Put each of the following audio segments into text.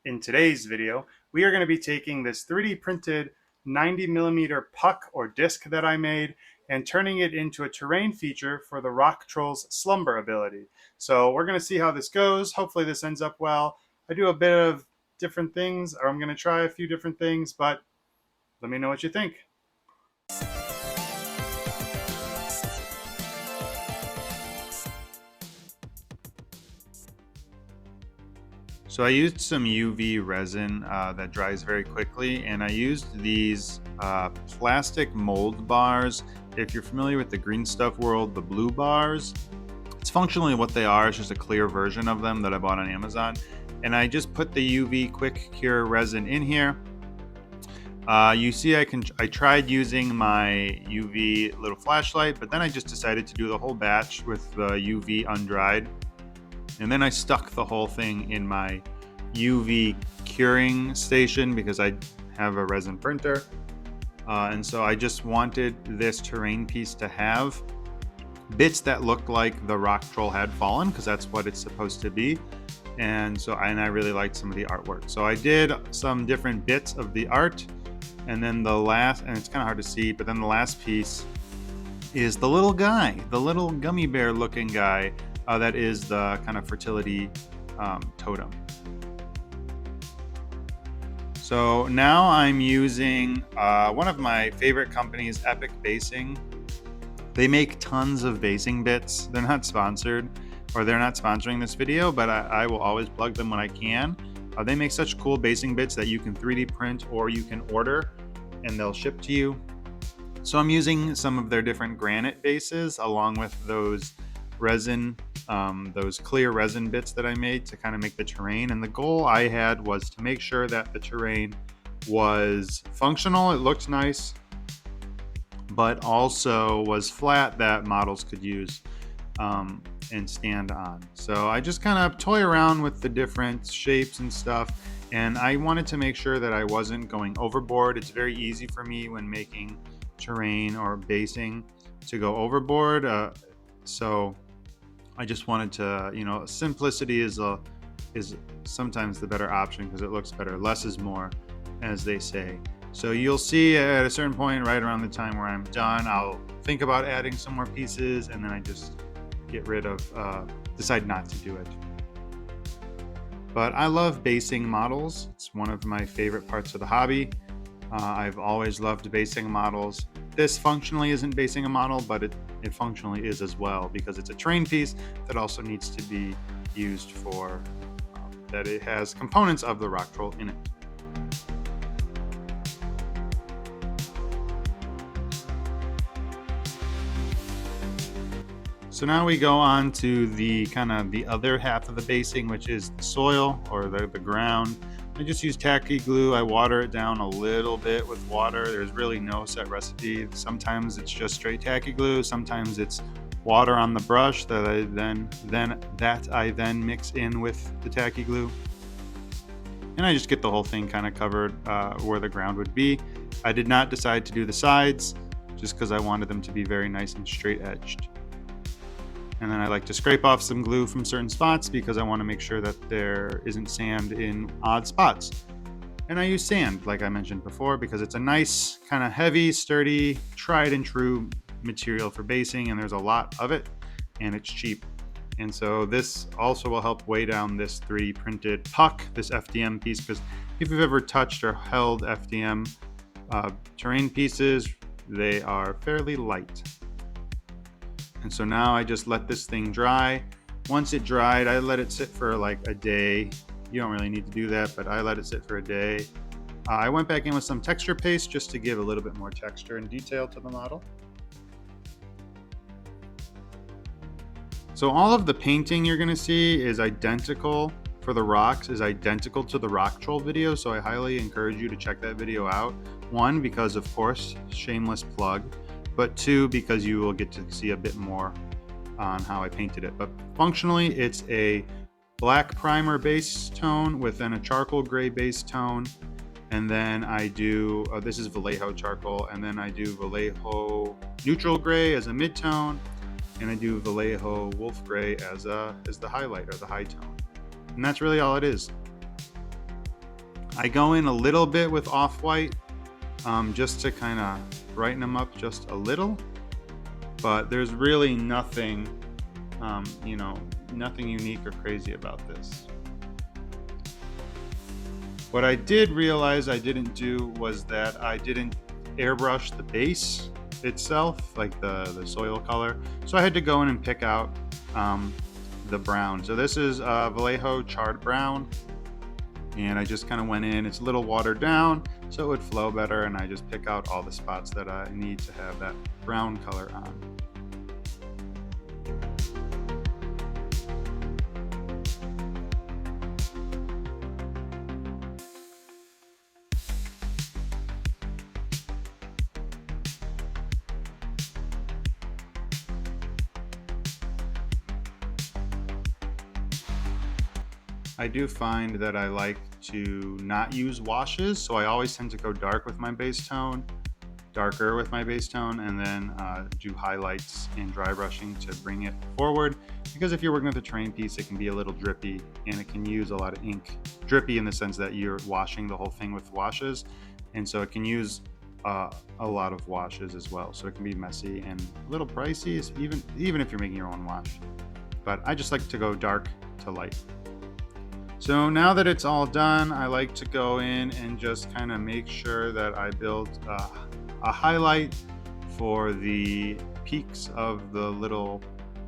In today's video, we are going to be taking this 3D printed 90mm puck or disc that I made and turning it into a terrain feature for the Rock Troll's Slumber ability. So we're going to see how this goes. Hopefully this ends up well. I do a bit of different things, or I'm going to try a few different things, but let me know what you think. So I used some UV resin that dries very quickly, and I used these plastic mold bars. If you're familiar with the Green Stuff World, the blue bars, it's functionally what they are. It's just a clear version of them that I bought on Amazon. And I just put the UV quick cure resin in here. You see, I tried using my UV little flashlight, but then I just decided to do the whole batch with the UV undried. And then I stuck the whole thing in my UV curing station because I have a resin printer. And so I just wanted this terrain piece to have bits that looked like the rock troll had fallen, because that's what it's supposed to be. And I really liked some of the artwork. So I did some different bits of the art. And then the last, and it's kind of hard to see, but then the last piece is the little guy, the little gummy bear looking guy. That is the kind of fertility totem. So now I'm using one of my favorite companies, Epic Basing. They make tons of basing bits. They're not sponsored, or they're not sponsoring this video, but I will always plug them when I can. They make such cool basing bits that you can 3D print or you can order and they'll ship to you. So I'm using some of their different granite bases along with those resin, those clear resin bits that I made to kind of make the terrain. And the goal I had was to make sure that the terrain was functional, it looked nice, but also was flat that models could use and stand on. So I just kind of toy around with the different shapes and stuff, and I wanted to make sure that I wasn't going overboard. It's very easy for me when making terrain or basing to go overboard. So I just wanted to, simplicity is sometimes the better option because it looks better. Less is more, as they say. So you'll see at a certain point, right around the time where I'm done, I'll think about adding some more pieces, and then I just get rid of, decide not to do it. But I love basing models. It's one of my favorite parts of the hobby. I've always loved basing models. This functionally isn't basing a model, but it functionally is as well, because it's a terrain piece that also needs to be used for, that it has components of the rock troll in it. So now we go on to the kind of the other half of the basing, which is the soil or the ground. I just use tacky glue. I water it down a little bit with water. There's really no set recipe. Sometimes it's just straight tacky glue. Sometimes it's water on the brush that I then mix in with the tacky glue. And I just get the whole thing kind of covered where the ground would be. I did not decide to do the sides just because I wanted them to be very nice and straight edged. And then I like to scrape off some glue from certain spots because I want to make sure that there isn't sand in odd spots. And I use sand, like I mentioned before, because it's a nice, kind of heavy, sturdy, tried and true material for basing, and there's a lot of it, and it's cheap. And so this also will help weigh down this 3D printed puck, this FDM piece, because if you've ever touched or held FDM terrain pieces, they are fairly light. And so now I just let this thing dry. Once it dried, I let it sit for like a day. You don't really need to do that, but I let it sit for a day. I went back in with some texture paste just to give a little bit more texture and detail to the model. So all of the painting you're gonna see is identical for the rocks, is identical to the rock troll video. So I highly encourage you to check that video out. One, because of course, shameless plug. But two, because you will get to see a bit more on how I painted it. But functionally, it's a black primer base tone with then a charcoal gray base tone. And then I do, this is Vallejo Charcoal, and then I do Vallejo neutral gray as a mid-tone, and I do Vallejo wolf gray as the highlight or the high tone. And that's really all it is. I go in a little bit with Off White, just to kind of brighten them up just a little, but there's really nothing, nothing unique or crazy about this. What I did realize I didn't do was that I didn't airbrush the base itself, like the soil color. So I had to go in and pick out the brown. So this is Vallejo Charred brown, and I just kind of went in. It's a little watered down so it would flow better, and I just pick out all the spots that I need to have that brown color on. I do find that I like to not use washes, so I always tend to go darker with my base tone, and then do highlights and dry brushing to bring it forward. Because if you're working with a terrain piece, it can be a little drippy, and it can use a lot of ink. Drippy in the sense that you're washing the whole thing with washes, and so it can use a lot of washes as well. So it can be messy and a little pricey, even if you're making your own wash. But I just like to go dark to light. So now that it's all done, I like to go in and just kind of make sure that I build a highlight for the peaks of the little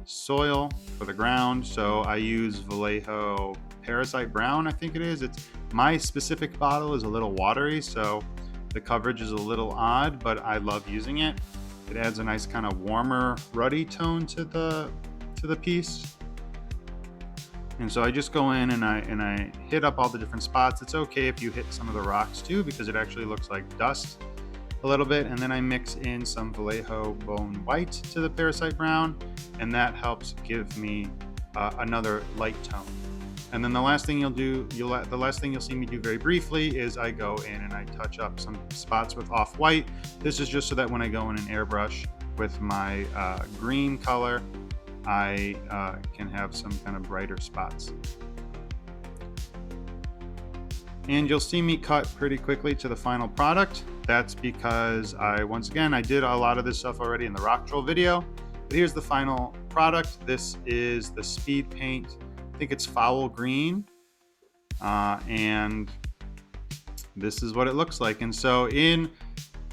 soil for the ground. So I use Vallejo Parasite brown, I think it is. My specific bottle is a little watery, so the coverage is a little odd, but I love using it. It adds a nice kind of warmer, ruddy tone to the piece. And so I just go in and I hit up all the different spots. It's okay if you hit some of the rocks too, because it actually looks like dust a little bit. And then I mix in some Vallejo Bonewhite to the Parasite brown, and that helps give me another light tone. And then the last thing you'll see me do very briefly is I go in and I touch up some spots with Off White. This is just so that when I go in and airbrush with my green color, I can have some kind of brighter spots. And you'll see me cut pretty quickly to the final product. That's because I did a lot of this stuff already in the rock troll video, but here's the final product. This is the Speedpaint, I think it's foul green, and this is what it looks like. And so in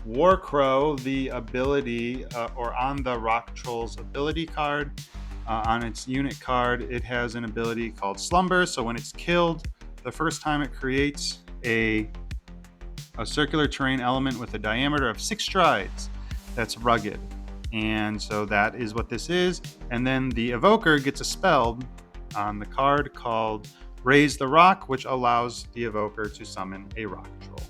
Warcrow, the ability, or on the rock troll's ability card, on its unit card, it has an ability called Slumber. So when it's killed, the first time it creates a circular terrain element with a diameter of 6 strides that's rugged. And so that is what this is. And then the evoker gets a spell on the card called Raise the Rock, which allows the evoker to summon a rock troll.